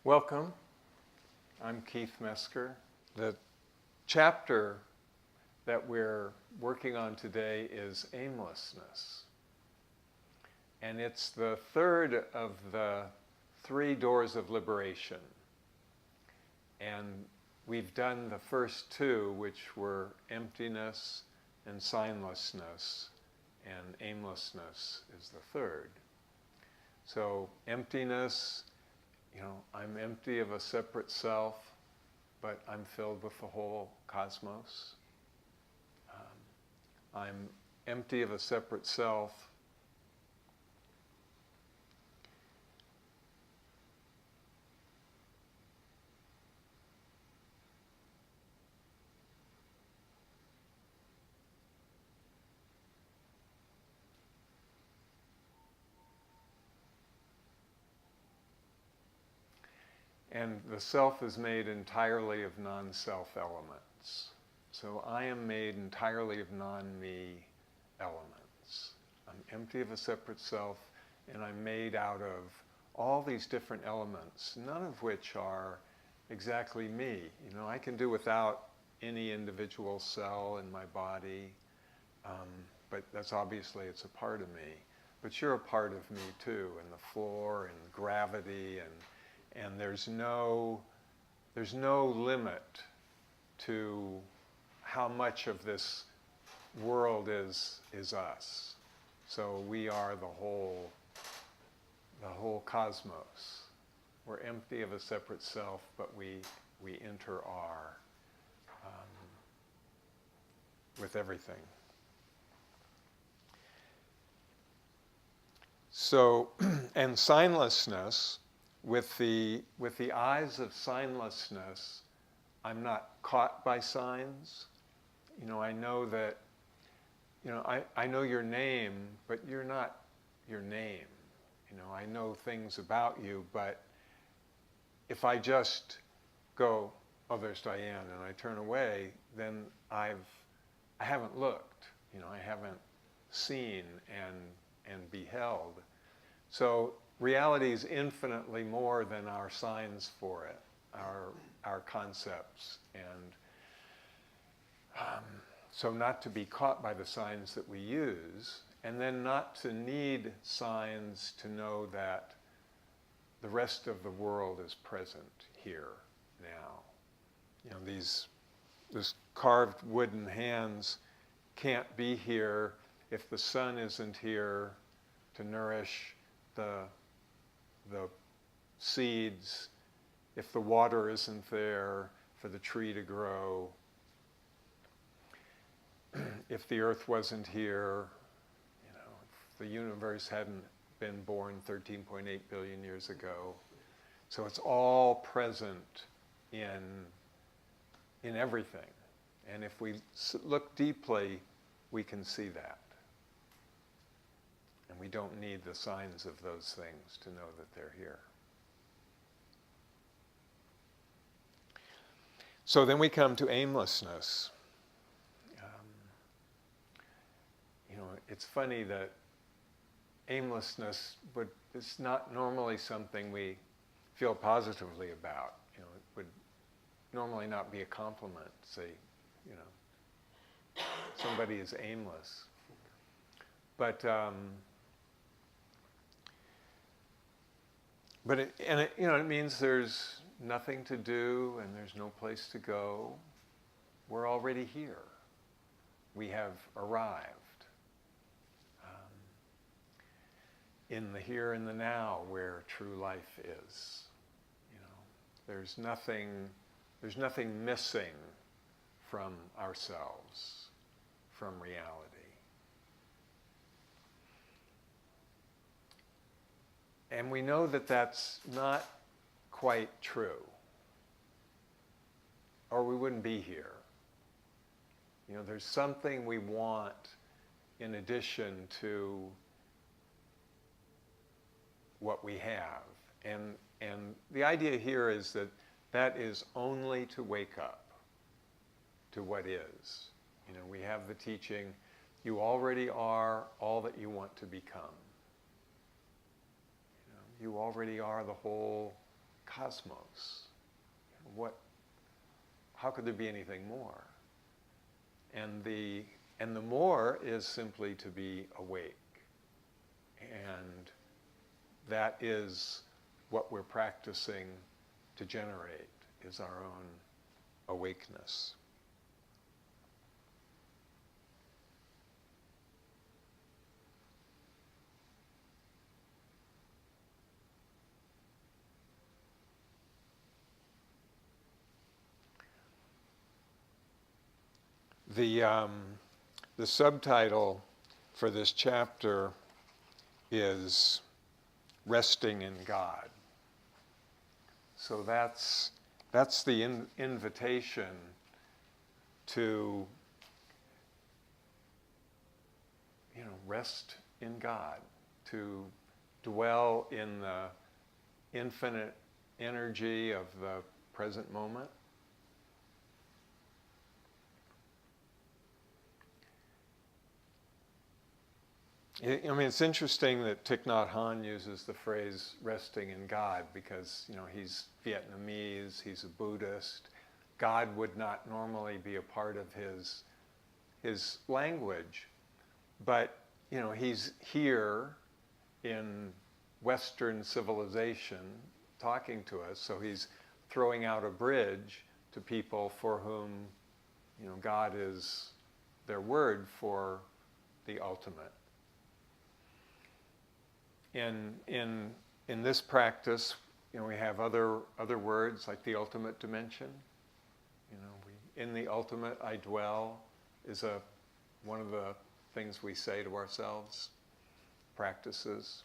Welcome. I'm Keith Mesker. The chapter that we're working on today is aimlessness. And it's the third of the three doors of liberation. And we've done the first two, which were emptiness and signlessness, and aimlessness is the third. So emptiness, I'm empty of a separate self, but I'm filled with the whole cosmos. I'm empty of a separate self, and the self is made entirely of non-self elements. So I am made entirely of non-me elements. I'm empty of a separate self, and I'm made out of all these different elements, none of which are exactly me. I can do without any individual cell in my body, but that's obviously, it's a part of me. But you're a part of me too, and the floor, and gravity, and there's no limit to how much of this world is us. So we are the whole cosmos. We're empty of a separate self, but we inter-are with everything. So, and signlessness, with the eyes of signlessness, I'm not caught by signs. I know that, I know your name, but you're not your name. I know things about you, but if I just go, oh, there's Diane, and I turn away, then I haven't looked. I haven't seen and beheld. So reality is infinitely more than our signs for it, our concepts. And so not to be caught by the signs that we use, and then not to need signs to know that the rest of the world is present here now. This carved wooden hands can't be here if the sun isn't here to nourish the seeds, if the water isn't there for the tree to grow, if the earth wasn't here, if the universe hadn't been born 13.8 billion years ago. So it's all present in everything. And if we look deeply, we can see that. And we don't need the signs of those things to know that they're here. So then we come to aimlessness. It's funny that aimlessness it's not normally something we feel positively about. It would normally not be a compliment to say, somebody is aimless. But it means there's nothing to do and there's no place to go. We're already here. We have arrived in the here and the now, where true life is. There's nothing missing from ourselves, from reality. And we know that that's not quite true, or we wouldn't be here. There's something we want in addition to what we have. And the idea here is that is only to wake up to what is. We have the teaching, you already are all that you want to become. You already are the whole cosmos. How could there be anything more? And the more is simply to be awake. And that is what we're practicing to generate, is our own awakeness. The subtitle for this chapter is Resting in God. So that's the invitation to, rest in God, to dwell in the infinite energy of the present moment. It's interesting that Thich Nhat Hanh uses the phrase resting in God because, he's Vietnamese, he's a Buddhist. God would not normally be a part of his language. But, he's here in Western civilization talking to us, so he's throwing out a bridge to people for whom, God is their word for the ultimate. In this practice, we have other words like the ultimate dimension. In the ultimate I dwell is one of the things we say to ourselves, practices.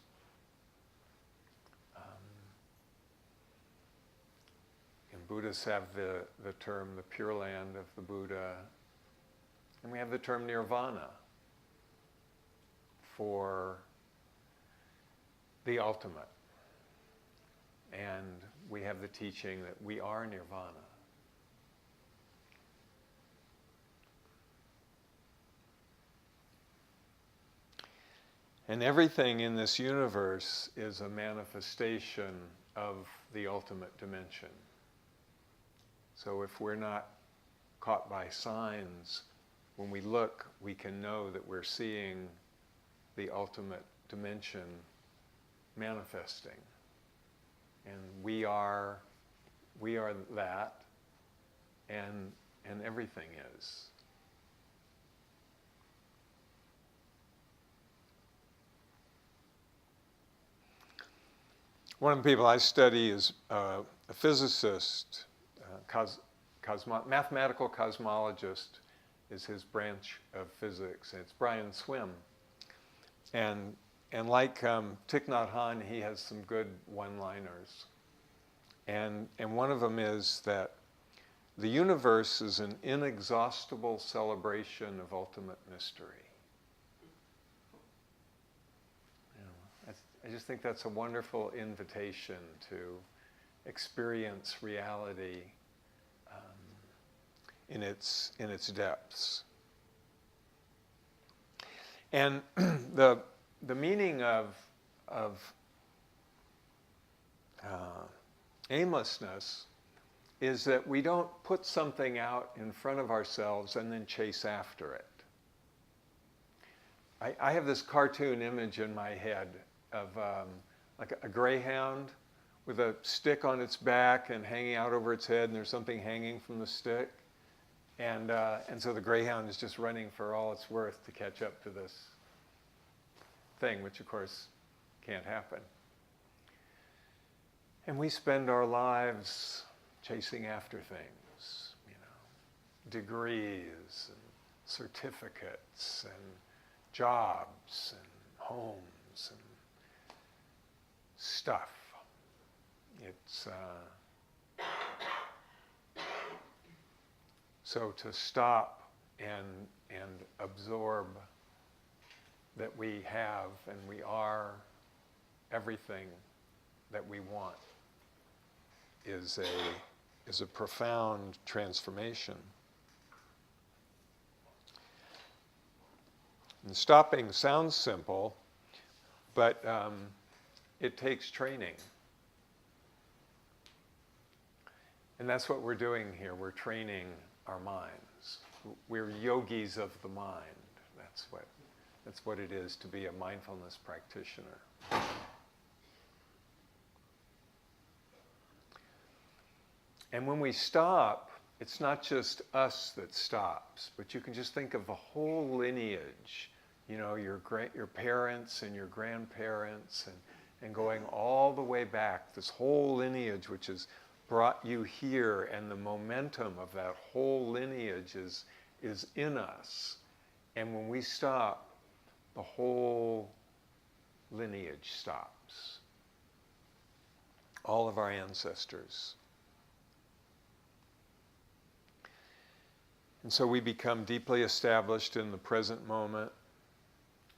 And Buddhists have the term the Pure Land of the Buddha, and we have the term nirvana for the ultimate. And we have the teaching that we are nirvana. And everything in this universe is a manifestation of the ultimate dimension. So if we're not caught by signs, when we look, we can know that we're seeing the ultimate dimension manifesting. And we are that, and everything is. One of the people I study is a physicist, mathematical cosmologist is his branch of physics, and it's Brian Swimme. And like Thich Nhat Hanh, he has some good one-liners. And one of them is that the universe is an inexhaustible celebration of ultimate mystery. I just think that's a wonderful invitation to experience reality in its depths. And the meaning of aimlessness is that we don't put something out in front of ourselves and then chase after it. I have this cartoon image in my head of like a greyhound with a stick on its back and hanging out over its head, and there's something hanging from the stick. And so the greyhound is just running for all it's worth to catch up to this thing, which of course can't happen. And we spend our lives chasing after things, degrees and certificates and jobs and homes and stuff. It's so to stop and absorb that we have and we are everything that we want is a profound transformation. And stopping sounds simple, but it takes training. And that's what we're doing here. We're training our minds. We're yogis of the mind. That's what it is to be a mindfulness practitioner. And when we stop, it's not just us that stops, but you can just think of the whole lineage, your parents and your grandparents, and going all the way back, this whole lineage which has brought you here, and the momentum of that whole lineage is in us. And when we stop, the whole lineage stops. All of our ancestors. And so we become deeply established in the present moment,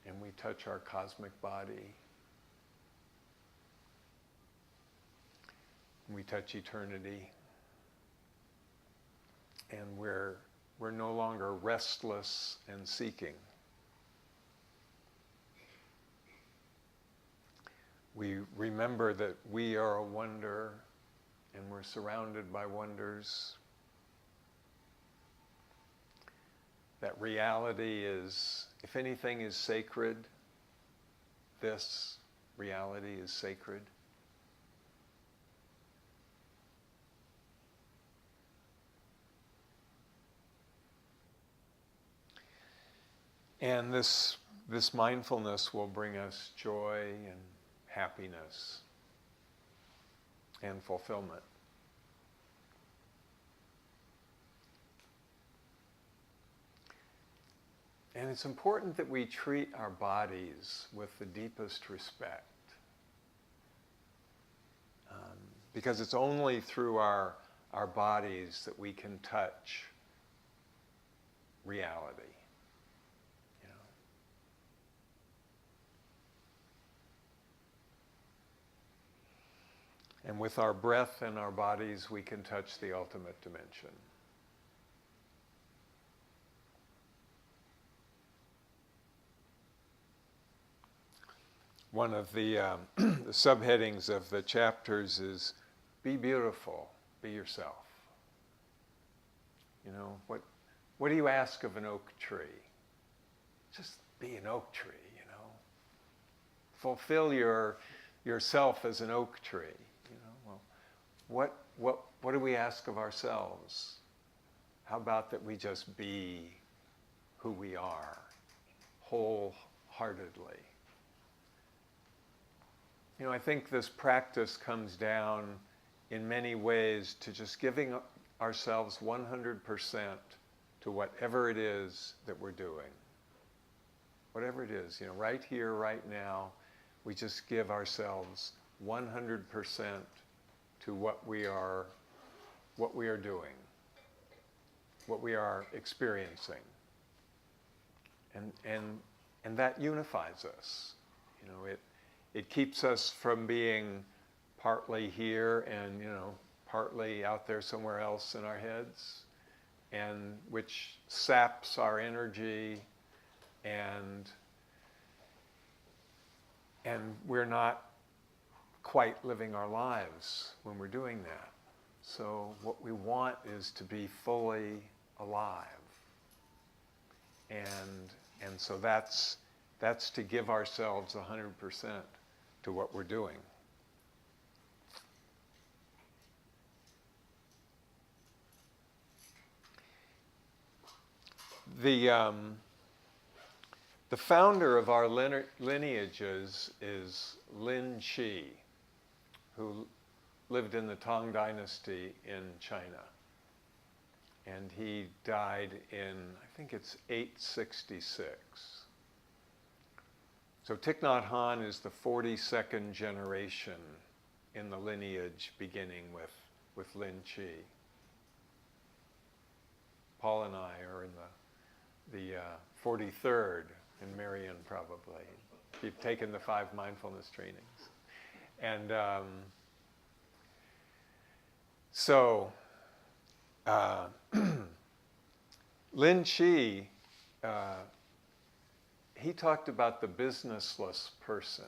and we touch our cosmic body. We touch eternity. And we're no longer restless and seeking. We remember that we are a wonder, and we're surrounded by wonders. That reality is, if anything is sacred, this reality is sacred. And this mindfulness will bring us joy and happiness and fulfillment. And it's important that we treat our bodies with the deepest respect. Because it's only through our bodies that we can touch reality. And with our breath and our bodies, we can touch the ultimate dimension. One of the subheadings of the chapters is, be beautiful, be yourself. What do you ask of an oak tree? Just be an oak tree, Fulfill yourself as an oak tree. What do we ask of ourselves? How about that we just be who we are, wholeheartedly? I think this practice comes down in many ways to just giving ourselves 100% to whatever it is that we're doing. Whatever it is, right here, right now, we just give ourselves 100% to what we are doing, what we are experiencing. And that unifies us. It keeps us from being partly here and, partly out there somewhere else in our heads, and which saps our energy, and we're not quite living our lives when we're doing that. So what we want is to be fully alive. And so that's to give ourselves 100% to what we're doing. The founder of our lineages is Lin Chi, who lived in the Tang Dynasty in China. And he died in, I think it's 866. So Thich Nhat Hanh is the 42nd generation in the lineage, beginning with Lin Chi. Paul and I are in the 43rd, and Marion probably. You've taken the 5 mindfulness trainings. And Lin Chi, he talked about the businessless person.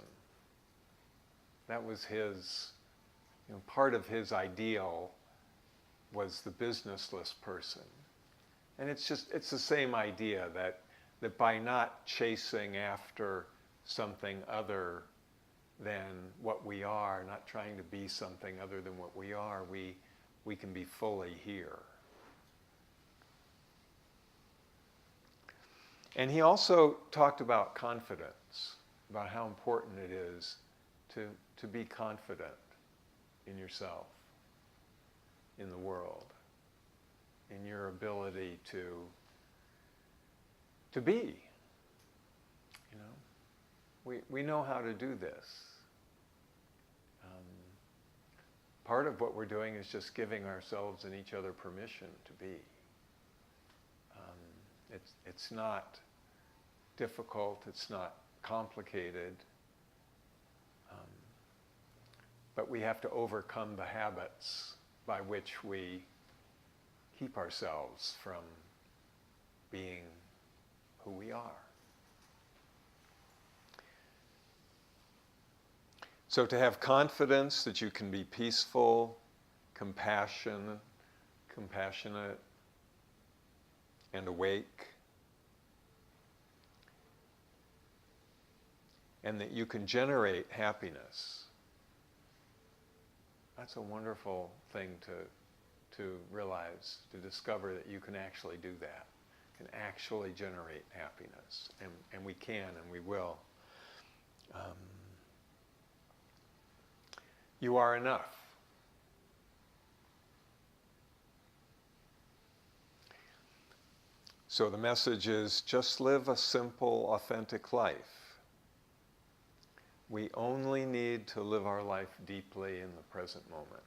That was his, part of his ideal was the businessless person. And it's the same idea that by not chasing after something other than what we are, not trying to be something other than what we are, we can be fully here. And he also talked about confidence, about how important it is to be confident in yourself, in the world, in your ability to be. You know, we know how to do this. Part of what we're doing is just giving ourselves and each other permission to be. It's not difficult, it's not complicated, but we have to overcome the habits by which we keep ourselves from being who we are. So to have confidence that you can be peaceful, compassionate, and awake, and that you can generate happiness. That's a wonderful thing to realize, to discover that you can actually do that, can actually generate happiness, and we can and we will. You are enough. So the message is just live a simple, authentic life. We only need to live our life deeply in the present moment.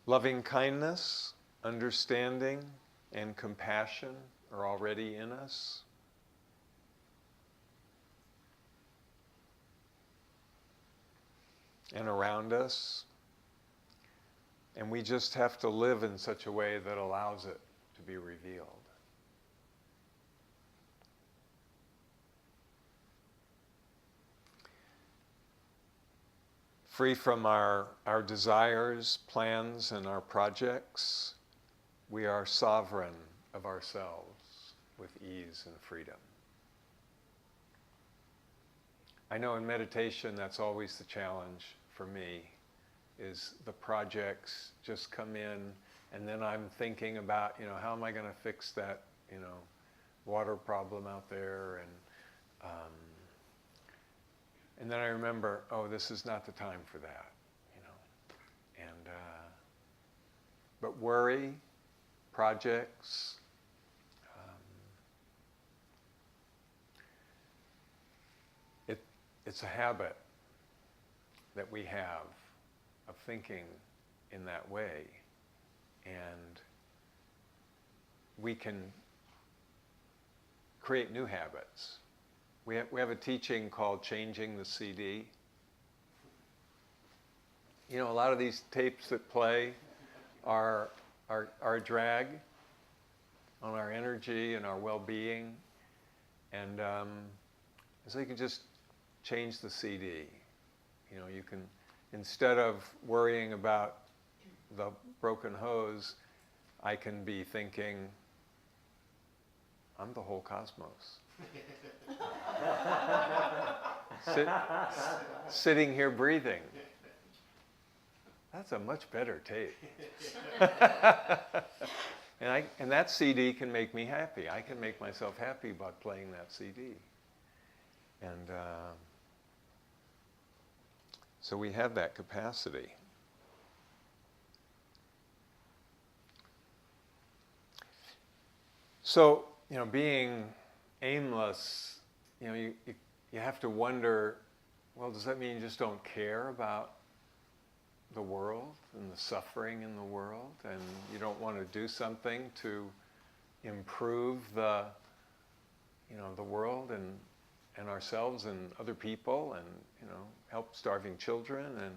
Loving kindness, understanding, and compassion are already in us. And around us. And we just have to live in such a way that allows it to be revealed. Free from our desires, plans, and our projects, we are sovereign of ourselves with ease and freedom. I know in meditation that's always the challenge for me, is the projects just come in and then I'm thinking about, how am I going to fix that, water problem out there, and then I remember, this is not the time for that, but worry, projects, it's a habit that we have of thinking in that way, and we can create new habits. We have a teaching called Changing the CD. A lot of these tapes that play are a drag on our energy and our well-being, and so you can just change the CD. You can, instead of worrying about the broken hose, I can be thinking, I'm the whole cosmos. Sitting here breathing. That's a much better tape. And that CD can make me happy. I can make myself happy by playing that CD. And so we have that capacity. So, being aimless, you have to wonder, well, does that mean you just don't care about the world and the suffering in the world, and you don't want to do something to improve the world and ourselves and other people, and help starving children? And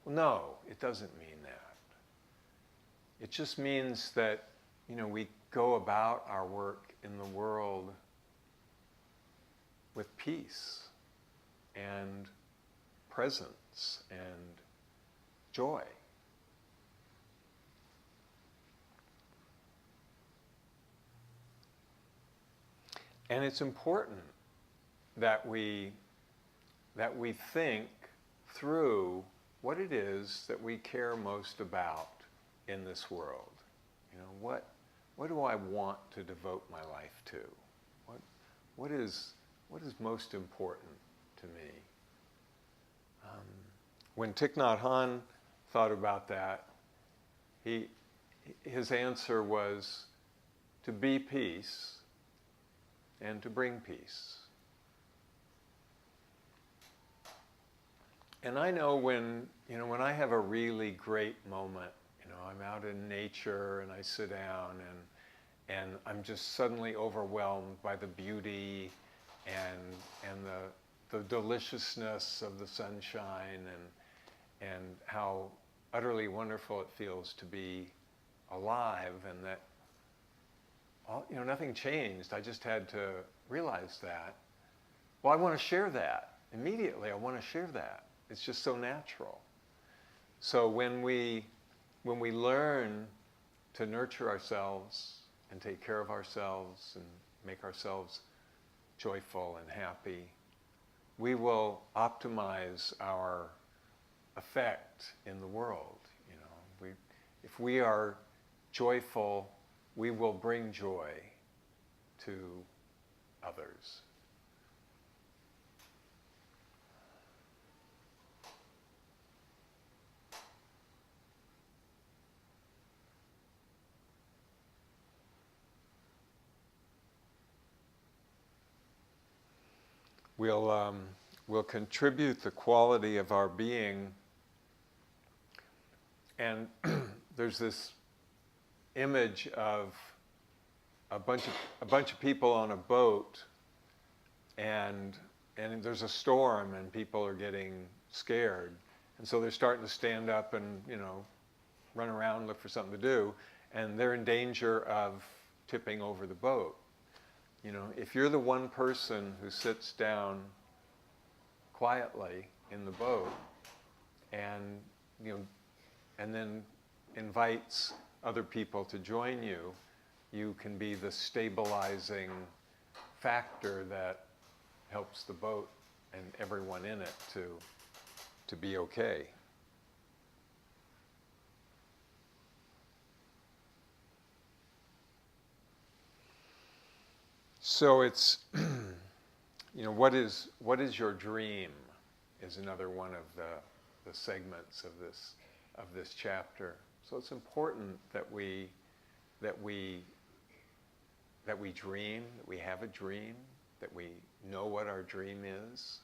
well, no, it doesn't mean that. It just means that we go about our work in the world with peace and presence and joy. And it's important that we think through what it is that we care most about in this world. You know, what do I want to devote my life to? What is most important to me? When Thich Nhat Hanh thought about that, his answer was to be peace and to bring peace. And I know when I have a really great moment, I'm out in nature and I sit down and I'm just suddenly overwhelmed by the beauty and the deliciousness of the sunshine and how utterly wonderful it feels to be alive, and that nothing changed. I just had to realize that. Well, I want to share that immediately. I want to share that. It's just so natural. So when we learn to nurture ourselves and take care of ourselves and make ourselves joyful and happy, we will optimize our effect in the world. If we are joyful, we will bring joy to others. We'll contribute the quality of our being. And there's this image of a bunch of people on a boat, and there's a storm, and people are getting scared, and so they're starting to stand up and run around, look for something to do, and they're in danger of tipping over the boat. If you're the one person who sits down quietly in the boat and then invites other people to join you, you can be the stabilizing factor that helps the boat and everyone in it to be okay. So it's, what is your dream is another one of the segments of this chapter. So it's important that we dream, that we have a dream, that we know what our dream is,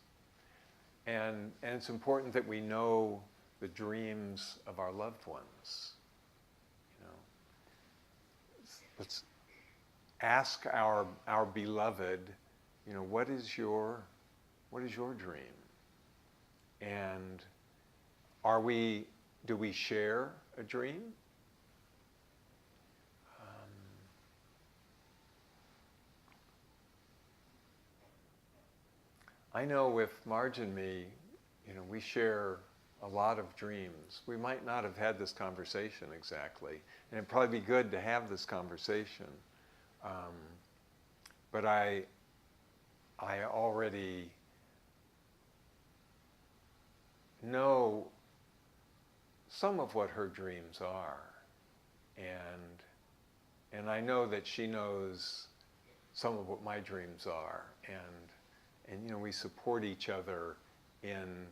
and it's important that we know the dreams of our loved ones. Let's ask our beloved, what is your dream? And do we share a dream? I know with Marge and me, we share a lot of dreams. We might not have had this conversation exactly, and it'd probably be good to have this conversation. But I already know some of what her dreams are, and I know that she knows some of what my dreams are, and we support each other in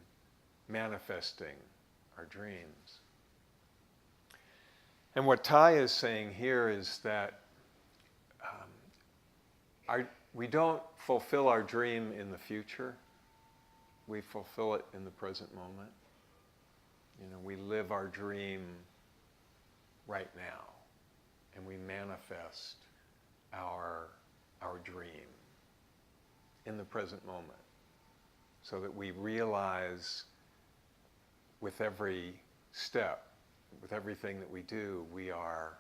manifesting our dreams. And what Thay is saying here is that we don't fulfill our dream in the future. We fulfill it in the present moment. We live our dream right now, and we manifest our dream in the present moment, so that we realize with every step, with everything that we do, we're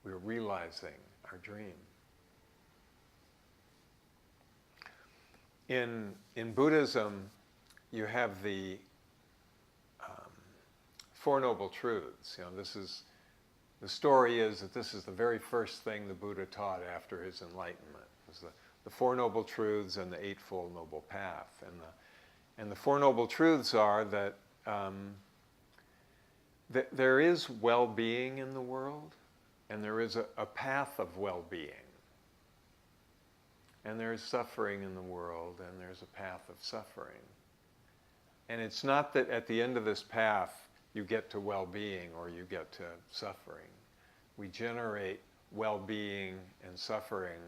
realizing our dream. In Buddhism, you have the Four Noble Truths. The story is that this is the very first thing the Buddha taught after his enlightenment. It was the the Four Noble Truths and the Eightfold Noble Path. And the Four Noble Truths are that there is well-being in the world, and there is a path of well-being. And there's suffering in the world, and there's a path of suffering. And it's not that at the end of this path you get to well-being or you get to suffering. We generate well-being and suffering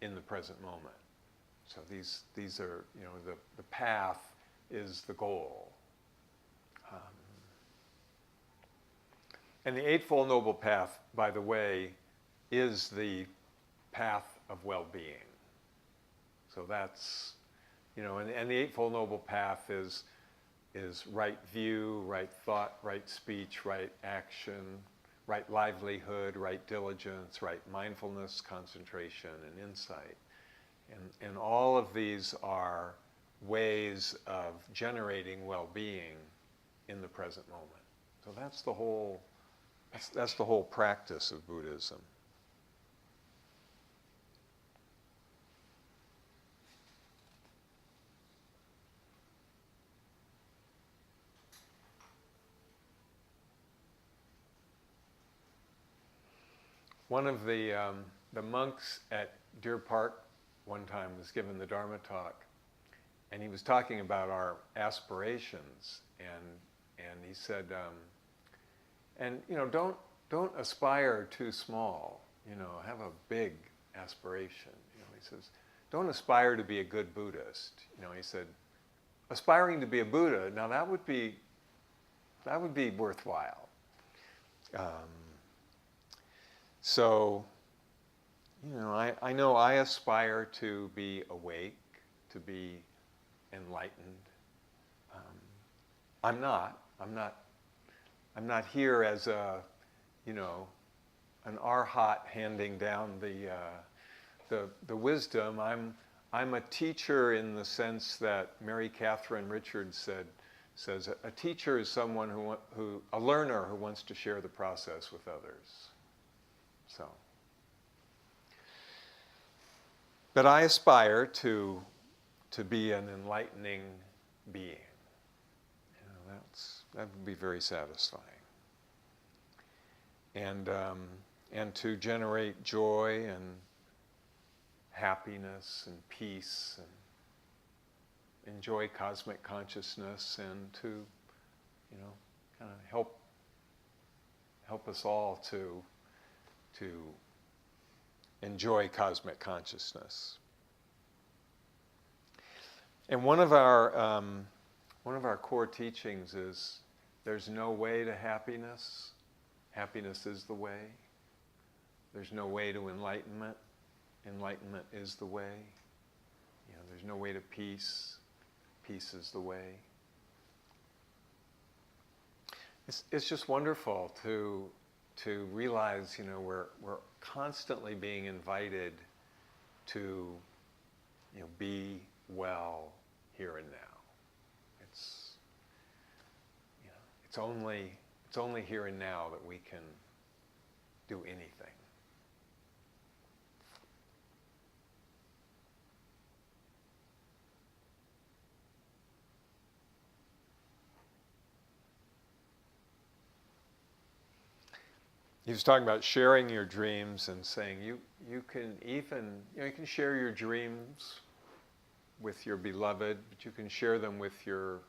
in the present moment. So these are, the path is the goal. And the Eightfold Noble Path, by the way, is the path of well-being. So that's, and the Eightfold Noble Path is right view, right thought, right speech, right action, right livelihood, right diligence, right mindfulness, concentration, and insight. And all of these are ways of generating well-being in the present moment. So that's the whole practice of Buddhism. One of the monks at Deer Park one time was given the Dharma talk, and he was talking about our aspirations, and he said, don't aspire too small, have a big aspiration. He says, don't aspire to be a good Buddhist. He said, aspiring to be a Buddha, now that would be worthwhile. So, I know I aspire to be awake, to be enlightened. I'm not here as an arhat handing down the wisdom. I'm a teacher in the sense that Mary Catherine Richards says a teacher is someone a learner who wants to share the process with others. So, but I aspire to be an enlightening being. That would be very satisfying. And to generate joy and happiness and peace and enjoy cosmic consciousness, and to, kind of help us all to enjoy cosmic consciousness. And one of our core teachings is there's no way to happiness. Happiness is the way. There's no way to enlightenment. Enlightenment is the way. There's no way to peace. Peace is the way. It's just wonderful to realize, we're constantly being invited to, be well here and now. It's only here and now that we can do anything. He was talking about sharing your dreams and saying you can even, you can share your dreams with your beloved, but you can share them with your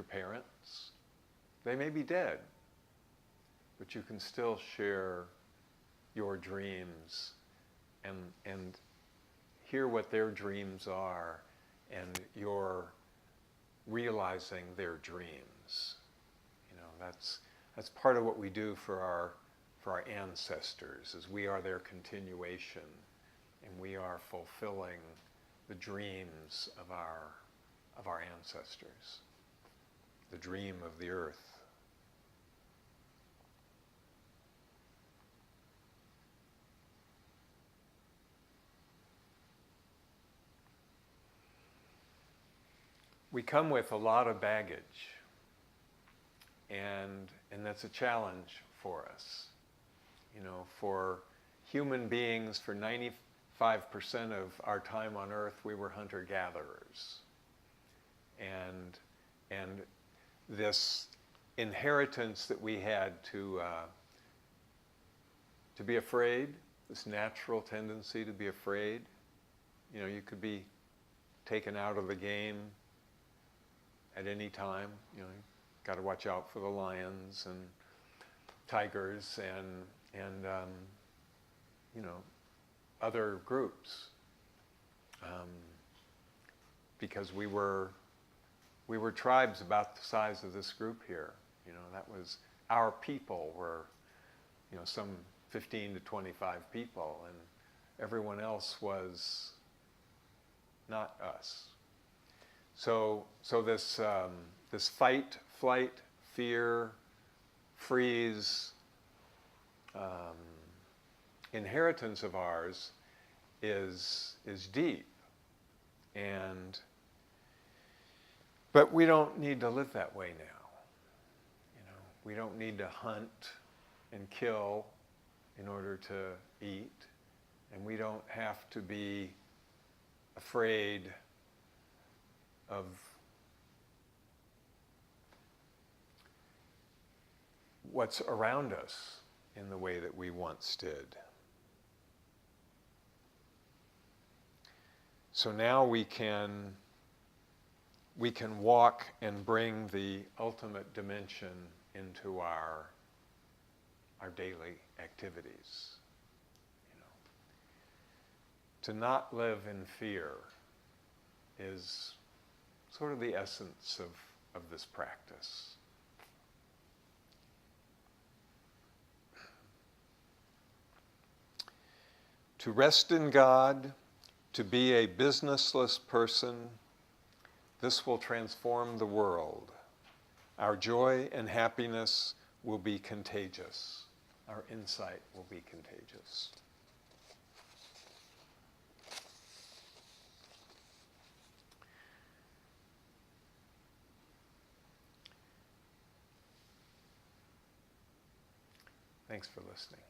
parents. They may be dead, but you can still share your dreams and hear what their dreams are, and you're realizing their dreams. That's part of what we do for our ancestors, is we are their continuation, and we are fulfilling the dreams of our ancestors, the dream of the earth. We come with a lot of baggage, and that's a challenge for us. For human beings, for 95% of our time on Earth, we were hunter-gatherers. And this inheritance that we had to be afraid, this natural tendency to be afraid. You know, you could be taken out of the game at any time. You know, you got to watch out for the lions and tigers and you know, other groups, because we were tribes about the size of this group here. You know, that was our people were, you know, some 15 to 25 people, and everyone else was not us. So this this fight, flight, fear, freeze inheritance of ours is deep, but we don't need to live that way now. You know, we don't need to hunt and kill in order to eat, and we don't have to be afraid of what's around us in the way that we once did. So now we can walk and bring the ultimate dimension into our daily activities. You know, to not live in fear is sort of the essence of this practice. To rest in God, to be a businessless person, this will transform the world. Our joy and happiness will be contagious. Our insight will be contagious. Thanks for listening.